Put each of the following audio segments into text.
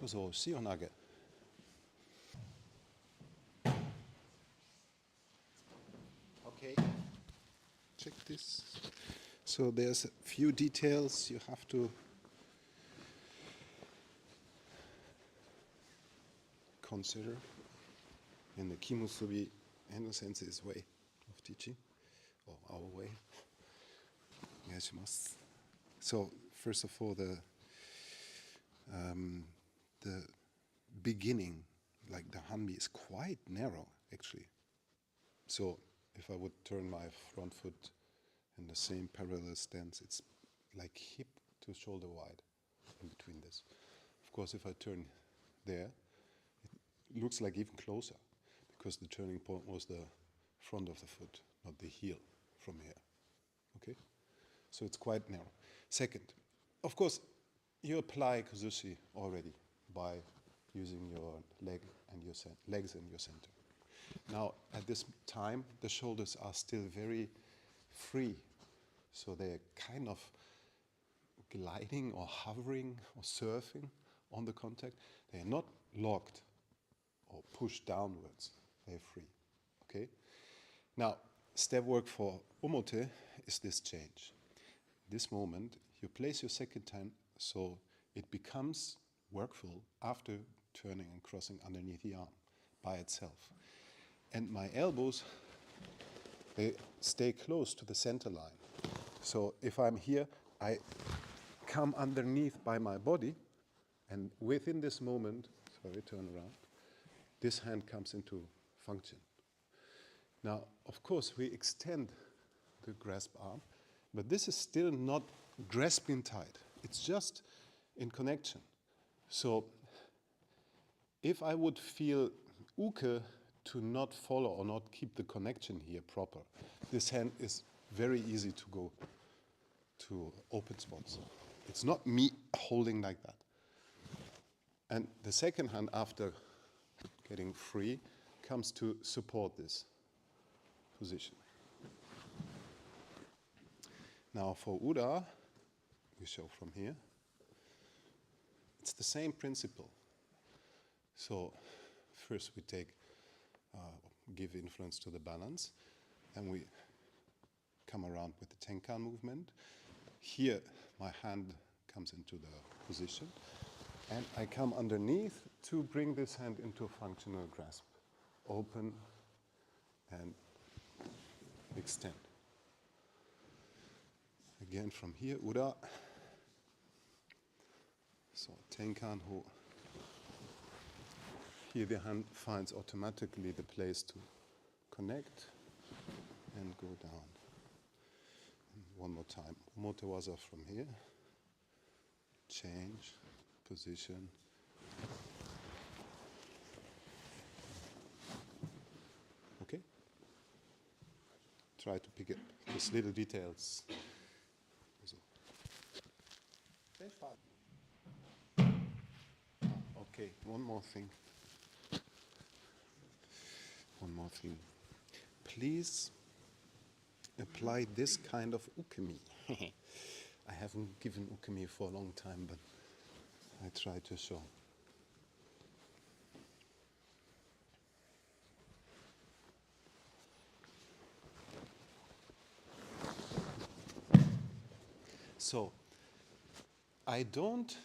So, shionage. Okay, check this. So there's a few details you have to consider in the Kimusubi Endo Sensei's way of teaching, or our way. So first of all, the beginning, like the hanbi, is quite narrow actually. So if I would turn my front foot in the same parallel stance, it's like hip to shoulder wide in between this. Of course, if I turn there, it looks like even closer, because the turning point was the front of the foot, not the heel from here. Okay? So it's quite narrow. Second, of course, you apply kuzushi already by using your legs and your center. Now, at this time, the shoulders are still very free, so they're kind of gliding or hovering or surfing on the contact. They are not locked or pushed downwards. They're free. Okay. Now, step work for omote is this change. This moment, you place your second hand so it becomes workful after turning and crossing underneath the arm by itself. And my elbows, they stay close to the center line. So if I'm here, I come underneath by my body, and within this moment, sorry, turn around, this hand comes into function. Now, of course, we extend the grasp arm, but this is still not grasping tight. It's just in connection. So if I would feel uke to not follow or not keep the connection here proper, this hand is very easy to go to open spots. It's not me holding like that. And the second hand, after getting free, comes to support this position. Now for Uda, we show from here, it's the same principle. So first we give influence to the balance, and we come around with the tenkan movement. Here my hand comes into the position, and I come underneath to bring this hand into a functional grasp. Open and extend. Again from here, Uda. So tenkan ho. Here the hand finds automatically the place to connect and go down. And one more time. Omotewaza from here. Change position. Okay? Try to pick up these little details. Okay, one more thing. Please apply this kind of ukemi. I haven't given ukemi for a long time, but I try to show. So, I don't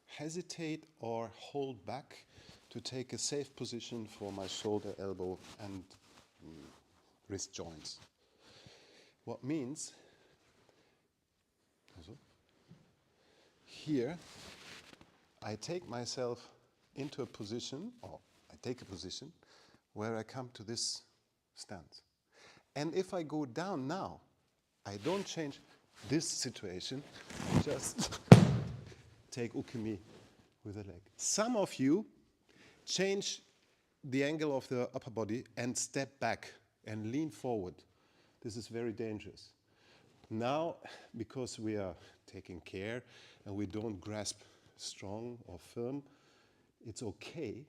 hesitate or hold back to take a safe position for my shoulder, elbow, and wrist joints. What means, here, I take myself into a position, or I take a position, where I come to this stance. And if I go down now, I don't change this situation, just take ukemi with the leg. Some of you change the angle of the upper body and step back and lean forward. This is very dangerous. Now, because we are taking care and we don't grasp strong or firm, it's okay,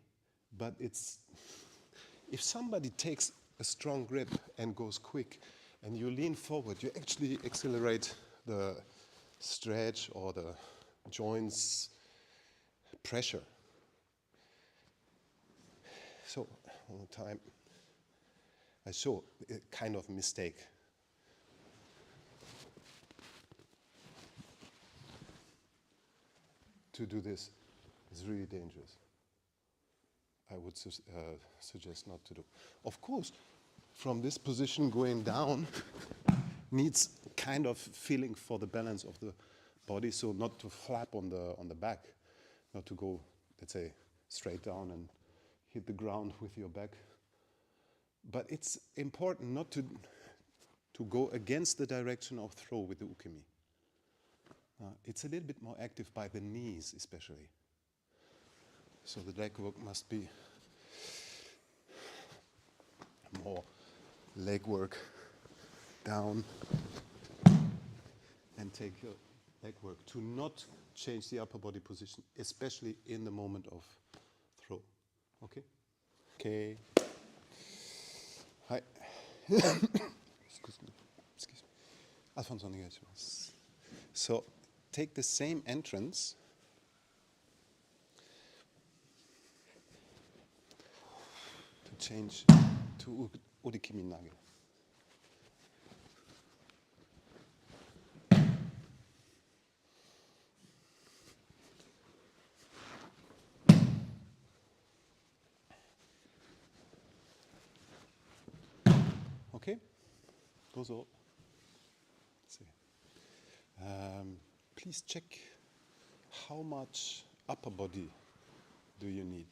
but if somebody takes a strong grip and goes quick and you lean forward, you actually accelerate the stretch or the joints pressure. So all the time I show a kind of mistake. To do this is really dangerous. I would suggest not to do. Of course, from this position going down needs kind of feeling for the balance of the body, so not to flap on the back, not to go, let's say, straight down and hit the ground with your back. But it's important not to go against the direction of throw with the ukemi. It's a little bit more active by the knees, especially. So the leg work must be more leg work down and take your leg work to not change the upper body position, especially in the moment of throw. Okay? Okay. Hi. Excuse me. Alfonso, onegaishimasu. So take the same entrance to change to urikimi nage. Okay? Dozo. Please check how much upper body do you need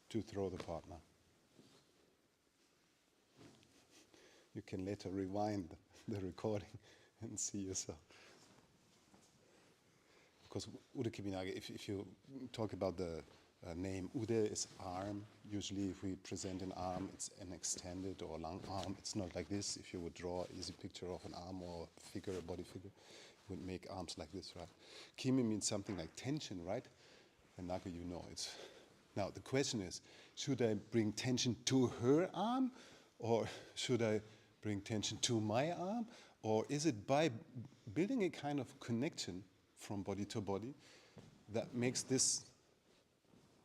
to throw the partner. You can later rewind the recording and see yourself. Because urikimi nage, if you talk about the name, ude is arm. Usually if we present an arm, it's an extended or long arm. It's not like this. If you would draw an easy picture of an arm or figure, a body figure, you would make arms like this, right? Kimi means something like tension, right? And nage, you know it's. Now the question is, should I bring tension to her arm, or should I bring tension to my arm? Or is it by building a kind of connection from body to body that makes this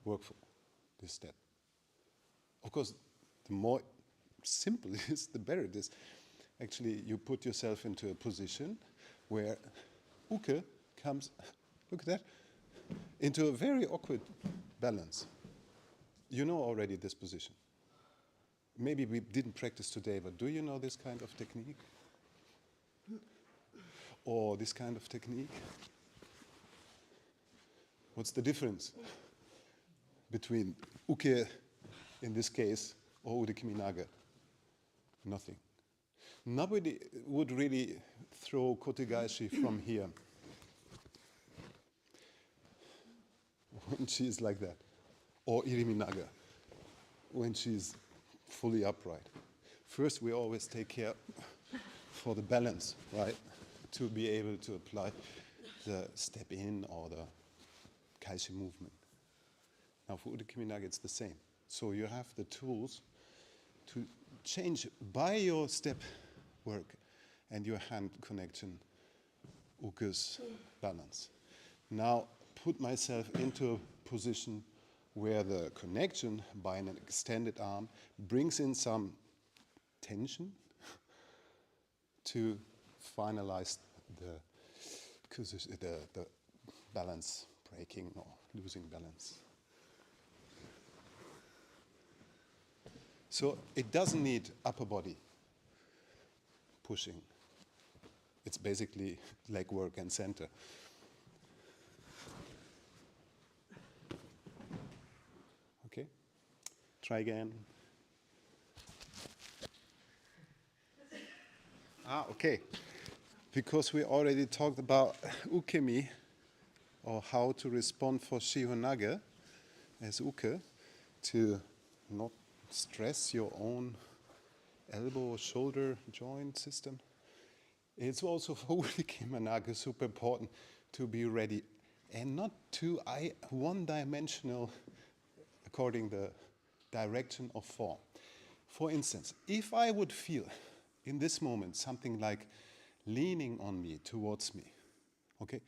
workful, this step? Of course, the more simple it is, the better it is. Actually, you put yourself into a position where uke comes, look at that, into a very awkward balance. You know already this position. Maybe we didn't practice today, but do you know this kind of technique? Or this kind of technique? What's the difference between uke, in this case, or urikimi nage? Nothing. Nobody would really throw kotegaeshi from here when she's like that, or irimi nage when she's fully upright. First, we always take care for the balance, right? To be able to apply the step in or the kaishi movement. Now for urikimi nage, it's the same. So you have the tools to change by your step work and your hand connection, uke's balance. Now put myself into a position where the connection by an extended arm brings in some tension to finalize the balance breaking or losing balance. So it doesn't need upper body pushing. It's basically leg work and center. Okay, try again. Okay. Because we already talked about ukemi, or how to respond for shihonage as uke, to not stress your own elbow or shoulder joint system. It's also for urikimi nage super important to be ready and not too one-dimensional according the direction of form. For instance, if I would feel in this moment something like leaning on me, towards me, okay?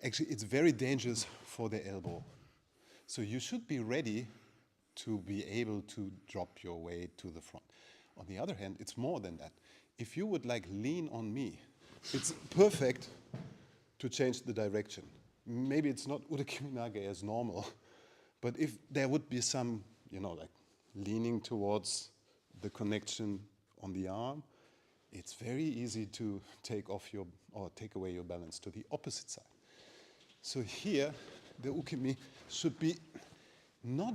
Actually, it's very dangerous for the elbow So you should be ready to be able to drop your weight to the front. On the other hand, it's more than that. If you would like lean on me, it's perfect to change the direction. Maybe it's not Udakiminage as normal, but if there would be some, like leaning towards the connection on the arm, it's very easy to take away your balance to the opposite side. So here, the ukemi should be not,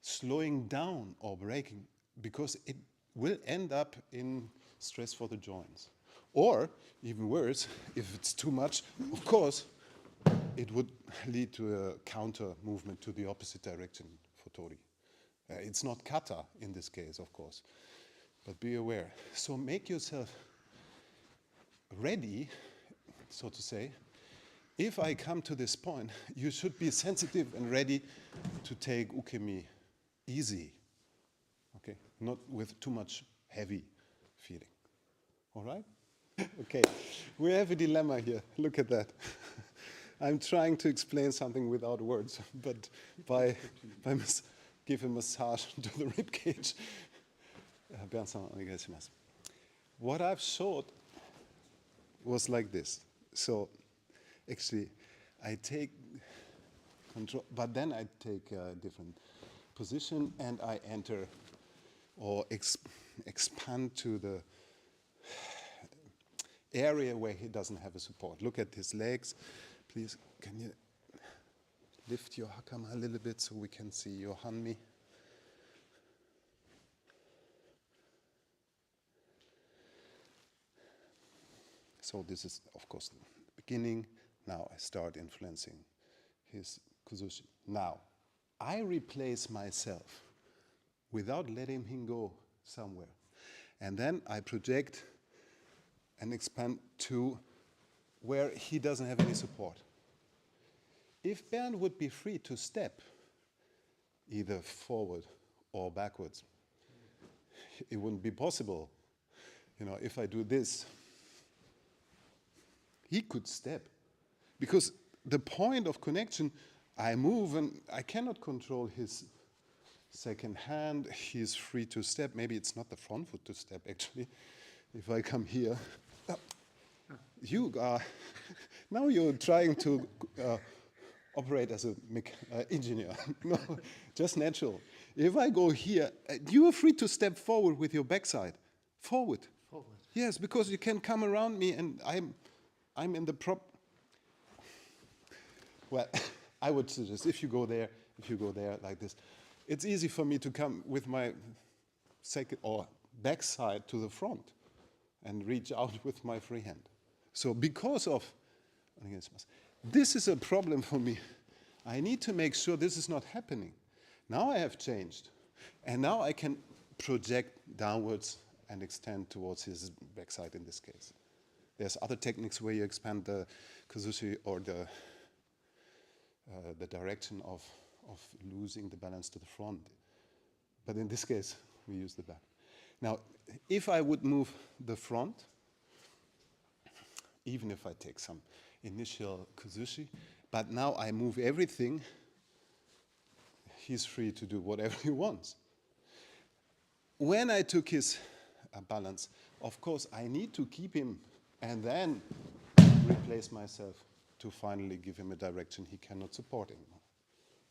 slowing down or breaking, because it will end up in stress for the joints. Or, even worse, if it's too much, of course, it would lead to a counter movement to the opposite direction for Tori. It's not kata in this case, of course, but be aware. So make yourself ready, so to say. If I come to this point, you should be sensitive and ready to take ukemi easy, okay? Not with too much heavy feeling, all right? Okay, we have a dilemma here. Look at that. I'm trying to explain something without words, but by give a massage to the rib cage. What I've showed was like this. So actually, I take control, but then I take a different position and I enter or expand to the area where he doesn't have a support. Look at his legs. Please, can you lift your hakama a little bit so we can see your hanmi? So this is, of course, the beginning. Now I start influencing his kuzushi. Now, I replace myself without letting him go somewhere. And then I project and expand to where he doesn't have any support. If Bernd would be free to step either forward or backwards, it wouldn't be possible. If I do this, he could step. Because the point of connection, I move and I cannot control his second hand. He's free to step. Maybe it's not the front foot to step, actually. If I come here, you are, now you're trying to operate as an engineer. No, just natural. If I go here, you are free to step forward with your backside. Forward. Forward. Yes, because you can come around me and I'm in the prop. Well, I would suggest if you go there like this, it's easy for me to come with my second or backside to the front and reach out with my free hand. So because of this is a problem for me. I need to make sure this is not happening. Now I have changed. And now I can project downwards and extend towards his backside in this case. There's other techniques where you expand the kuzushi or the direction of losing the balance to the front. But in this case, we use the back. Now, if I would move the front, even if I take some initial kuzushi, but now I move everything, he's free to do whatever he wants. When I took his balance, of course, I need to keep him and then replace myself to finally give him a direction he cannot support anymore.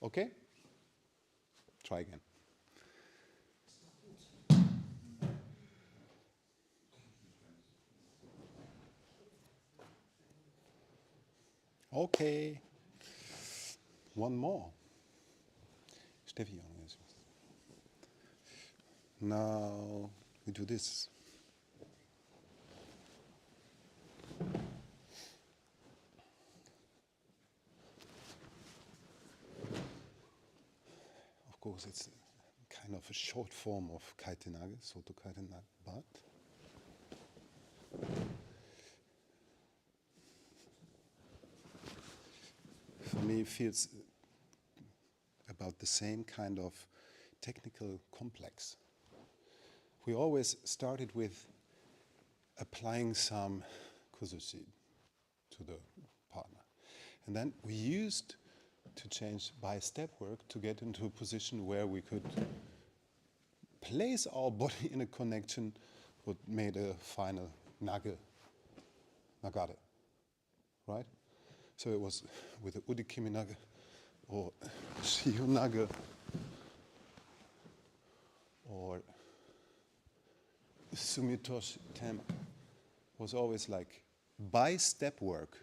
Okay? Try again. Okay. One more. Steffi. Now we do this. Of course, it's kind of a short form of kaitenage, soto kaitenage, but for me it feels about the same kind of technical complex. We always started with applying some kuzushi to the partner. And then we used to change by step work to get into a position where we could place our body in a connection what made a final nagare, right? So it was with the udikimi nage or shiyu nage or sumitoshi tema. Was always like by step work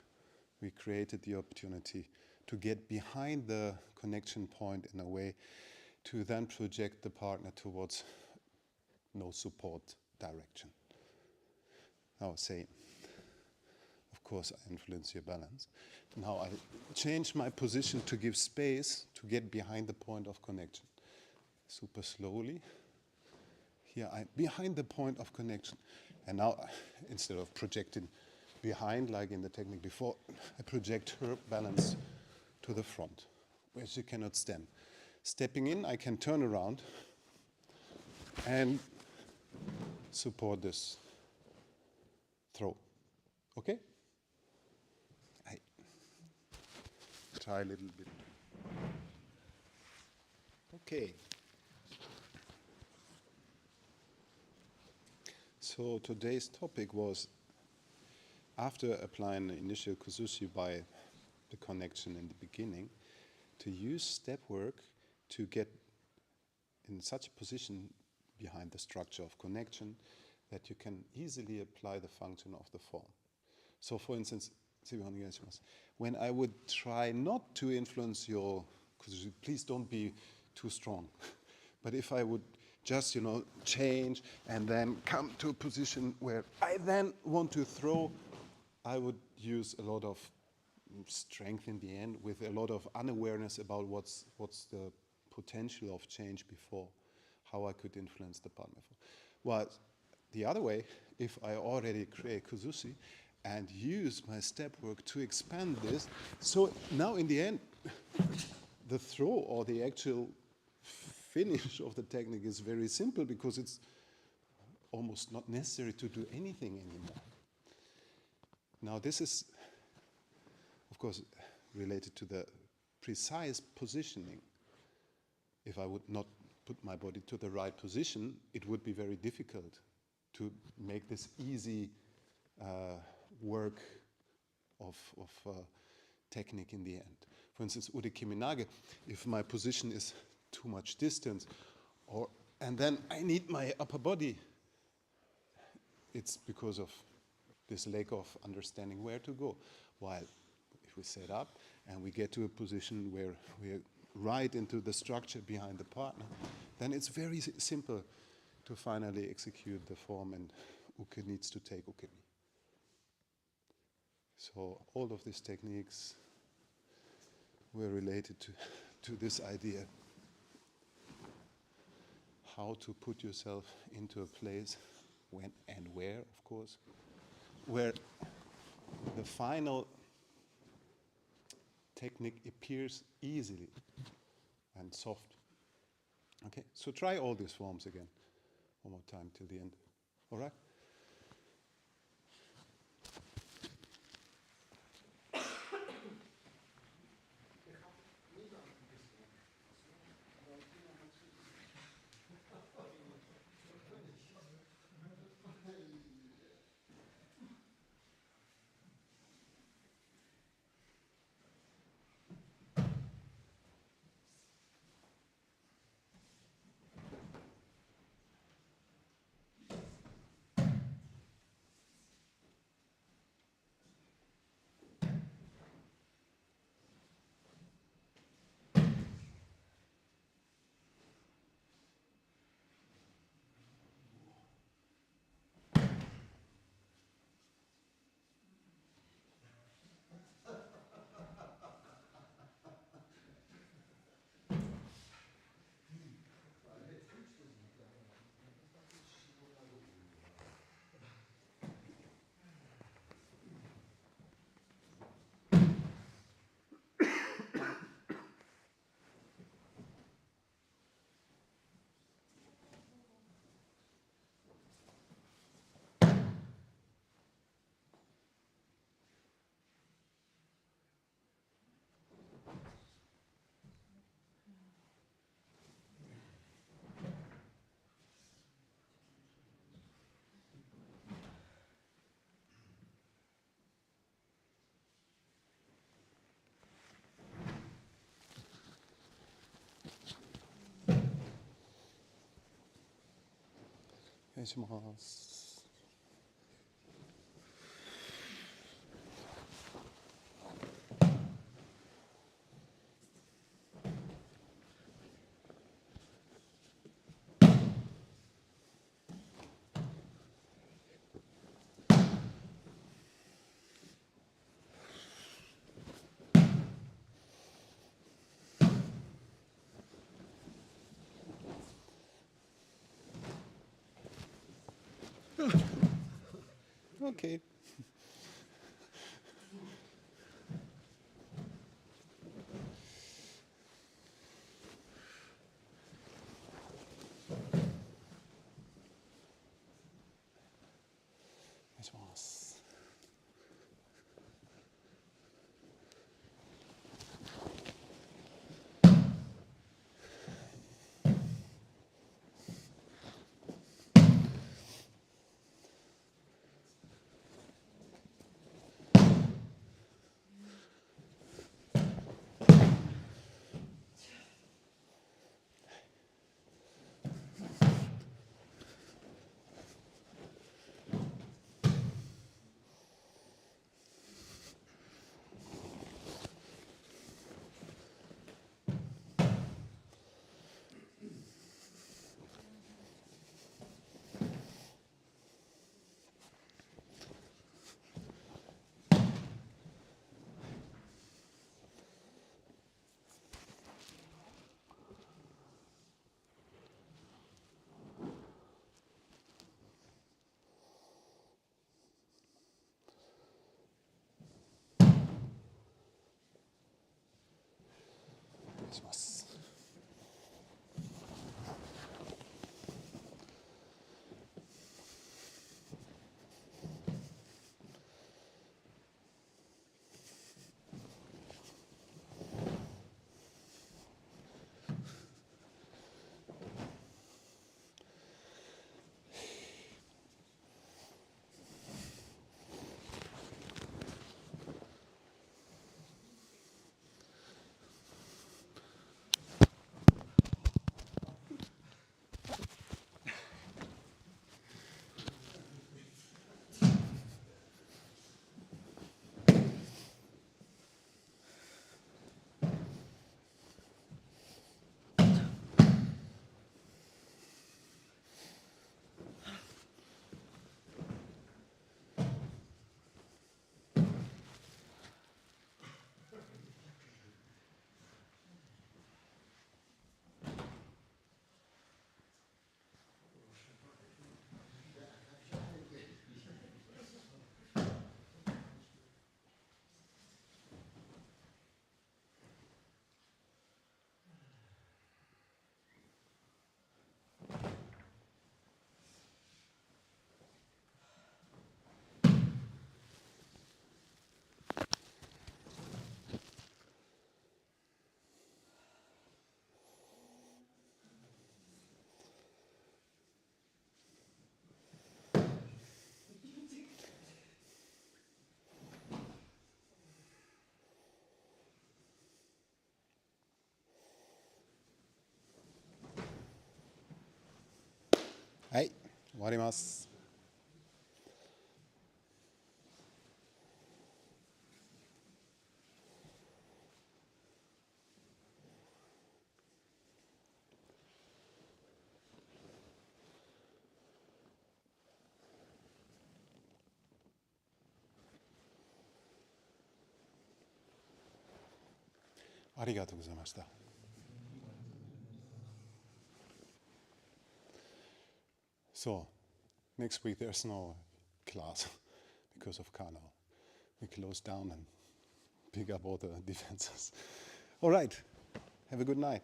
we created the opportunity to get behind the connection point in a way to then project the partner towards no support direction. Now say, of course I influence your balance. Now I change my position to give space to get behind the point of connection. Super slowly. Here I'm behind the point of connection. And now instead of projecting behind like in the technique before, I project her balance to the front, where she cannot stand. Stepping in, I can turn around and support this throw. Okay? I try a little bit. Okay. So today's topic was, after applying the initial kuzushi by the connection in the beginning, to use step work to get in such a position behind the structure of connection that you can easily apply the function of the form. So for instance, when I would try not to influence your kuzushi, please don't be too strong. But if I would just, change and then come to a position where I then want to throw, I would use a lot of strength in the end with a lot of unawareness about what's the potential of change before, how I could influence the partner. While the other way, if I already create kuzushi and use my step work to expand this, so now in the end, the throw or the actual finish of the technique is very simple because it's almost not necessary to do anything anymore. Now this is, of course, related to the precise positioning. If I would not put my body to the right position, it would be very difficult to make this easy work of technique in the end. For instance, udikimi nage, if my position is too much distance, and then I need my upper body, it's because of this lack of understanding where to go. While if we set up and we get to a position where we're right into the structure behind the partner, then it's very simple to finally execute the form, and uke needs to take ukemi. So all of these techniques were related to this idea. How to put yourself into a place, when and where, of course, where the final technique appears easily and soft. Okay, so try all these forms again, one more time till the end. All right? Oneshimasu. Okay.はい、終わります。ありがとうございました。So, next week there's no class because of Carnival. We close down and pick up all the defenses. All right, have a good night.